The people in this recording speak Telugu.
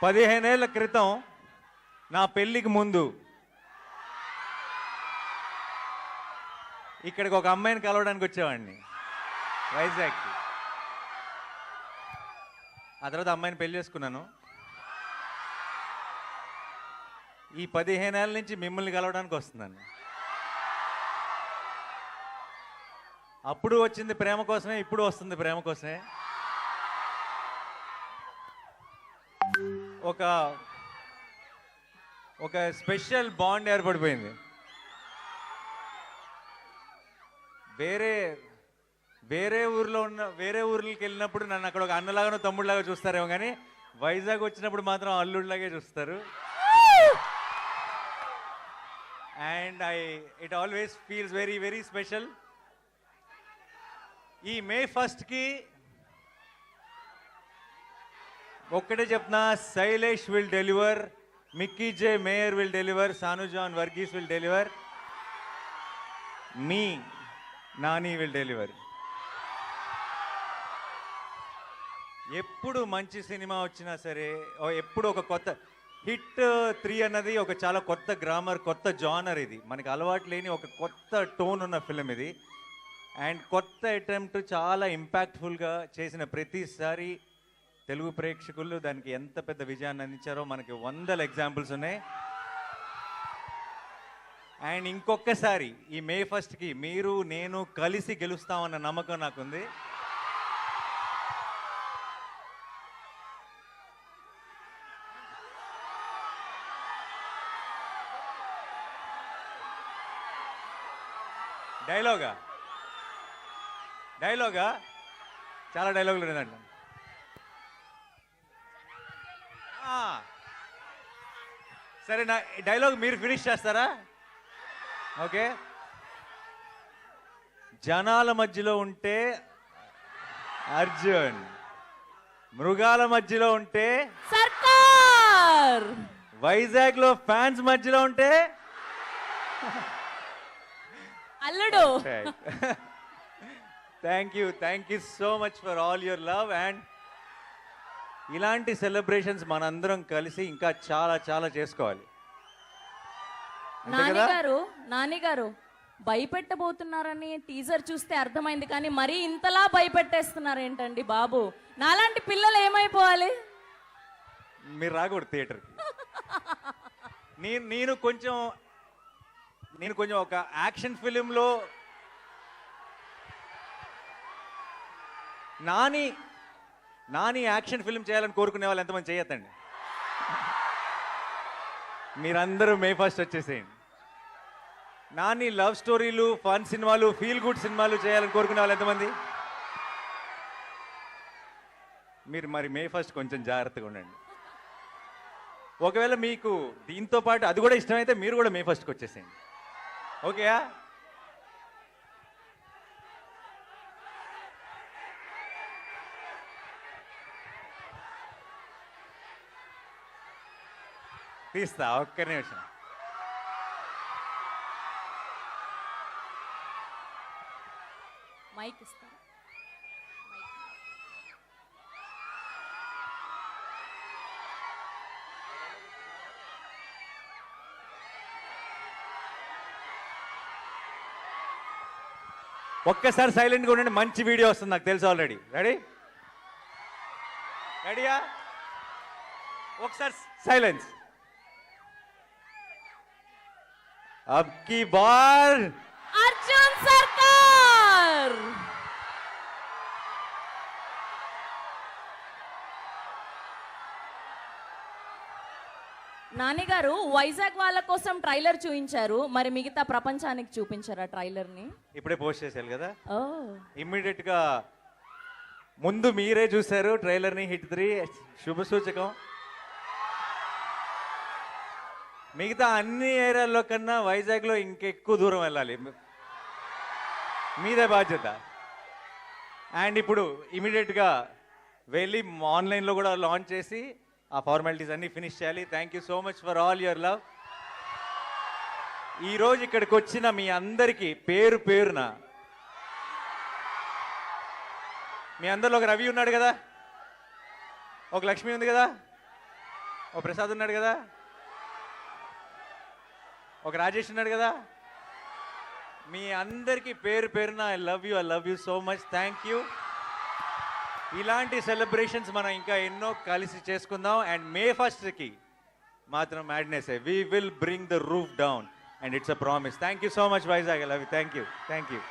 15 ఏళ్ల క్రితం నా పెళ్లికి ముందు ఇక్కడికి ఒక అమ్మాయిని కలవడానికి వచ్చేవాడిని వైజాగ్కి. ఆ తర్వాత అమ్మాయిని పెళ్లి చేసుకున్నాను. ఈ 15 ఏళ్ళ నుంచి మిమ్మల్ని కలవడానికి వస్తున్నాను. అప్పుడు వచ్చింది ప్రేమ కోసమే, ఇప్పుడు వస్తుంది ప్రేమ కోసమే. ఒక ఒక స్పెషల్ బాండ్ ఏర్పడిపోయింది. వేరే వేరే ఊర్లకి వెళ్ళినప్పుడు నన్ను అక్కడ ఒక అన్నలాగానో తమ్ముళ్ళలాగా చూస్తారేమో, కానీ వైజాగ్ వచ్చినప్పుడు మాత్రం అల్లుడిలాగే చూస్తారు. And it always feels very very special. ఈ మే 1కి ఒక్కటే చెప్తున్నా, Shailesh will deliver, Mickey J Meyer will deliver, Sanu John Varghese will deliver, మీ నాని విల్ డెలివర్. ఎప్పుడు మంచి సినిమా వచ్చినా సరే, ఎప్పుడు ఒక కొత్త హిట్ 3 అన్నది ఒక చాలా కొత్త గ్రామర్, కొత్త జానర్. ఇది మనకి అలవాటు లేని ఒక కొత్త టోన్ ఉన్న ఫిలిం ఇది. అండ్ కొత్త అటెంప్ట్, చాలా ఇంపాక్ట్ఫుల్గా చేసిన ప్రతిసారి తెలుగు ప్రేక్షకులు దానికి ఎంత పెద్ద విజయాన్ని అందించారో మనకి 100 ఎగ్జాంపుల్స్ ఉన్నాయి. అండ్ ఇంకొకసారి ఈ మే 1కి మీరు నేను కలిసి గెలుస్తామన్న నమ్మకం నాకుంది. డైలాగా చాలా డైలాగులు లేదండి. సరే, నా డైలాగ్ మీరు ఫినిష్ చేస్తారా? ఓకే. జనాల మధ్యలో ఉంటే అర్జున్, మృగాల మధ్యలో ఉంటే సర్కార్, వైజాగ్ లో ఫ్యాన్స్ మధ్యలో ఉంటే అల్లుడు. Thank you so much for all your love. And ఇలాంటి సెలబ్రేషన్స్ మనందరం కలిసి ఇంకా చాలా చాలా చేసుకోవాలి. నానిగారు భయపెట్టబోతున్నారని టీజర్ చూస్తే అర్థమైంది, కానీ మరీ ఇంతలా భయపెట్టేస్తున్నారు ఏంటండి బాబు? నాలాంటి పిల్లలు ఏమైపోవాలి? మీరు రాకూడదు థియేటర్కి. నేను కొంచెం ఒక యాక్షన్ ఫిలింలో నాని యాక్షన్ ఫిల్మ్ చేయాలని కోరుకునే వాళ్ళు ఎంతమంది చేయొద్దండి. మీరందరూ మే 1 వచ్చేసేయండి. నాని లవ్ స్టోరీలు, ఫన్ సినిమాలు, ఫీల్ గుడ్ సినిమాలు చేయాలని కోరుకునే వాళ్ళు ఎంతమంది? మీరు మరి మే 1 కొంచెం జాగ్రత్తగా ఉండండి. ఒకవేళ మీకు దీంతో పాటు అది కూడా ఇష్టమైతే మీరు కూడా మే 1కి వచ్చేసేయండి. ఓకేయా? తీస్తా, ఒక్క నిమిషం. మైక్ ఇస్తా. ఒక్కసారి సైలెంట్గా ఉండండి, మంచి వీడియో వస్తుంది నాకు తెలుసు ఆల్రెడీ. రెడీయా? ఒకసారి సైలెన్స్. अब की बार अर्जुन सरकार. నానిగారు వైజాగ్ వాళ్ళ కోసం ట్రైలర్ చూపించారు, మరి మిగతా ప్రపంచానికి చూపించారా ట్రైలర్ ని? ఇప్పుడే పోస్ట్ చేశారు కదా, ఓ ఇమ్మీడియట్ గా ముందు మీరే చూశారు ట్రైలర్ ని. హిట్ 3 శుభ సూచకం. మిగతా అన్ని ఏరియాల్లో కన్నా వైజాగ్లో ఇంకెక్కువ దూరం వెళ్ళాలి, మీదే బాధ్యత. అండ్ ఇప్పుడు ఇమీడియట్గా వెళ్ళి ఆన్లైన్లో కూడా లాంచ్ చేసి ఆ ఫార్మాలిటీస్ అన్నీ ఫినిష్ చేయాలి. Thank you so much for all your love. ఈరోజు ఇక్కడికి వచ్చిన మీ అందరికీ పేరు పేరున, మీ అందరిలో ఒక రవి ఉన్నాడు కదా, ఒక లక్ష్మి ఉంది కదా, ఓ ప్రసాద్ ఉన్నాడు కదా, ఒక రాజేష్ ఉన్నాడు కదా. మీ అందరికీ పేరు పేరున I love you so much. Thank you. ఇలాంటి సెలబ్రేషన్స్ మనం ఇంకా ఎన్నో కలిసి చేసుకుందాం. అండ్ May 1st మాత్రం madness we will bring the roof down and it's a promise. Thank you so much Vizag. I love you. Thank you.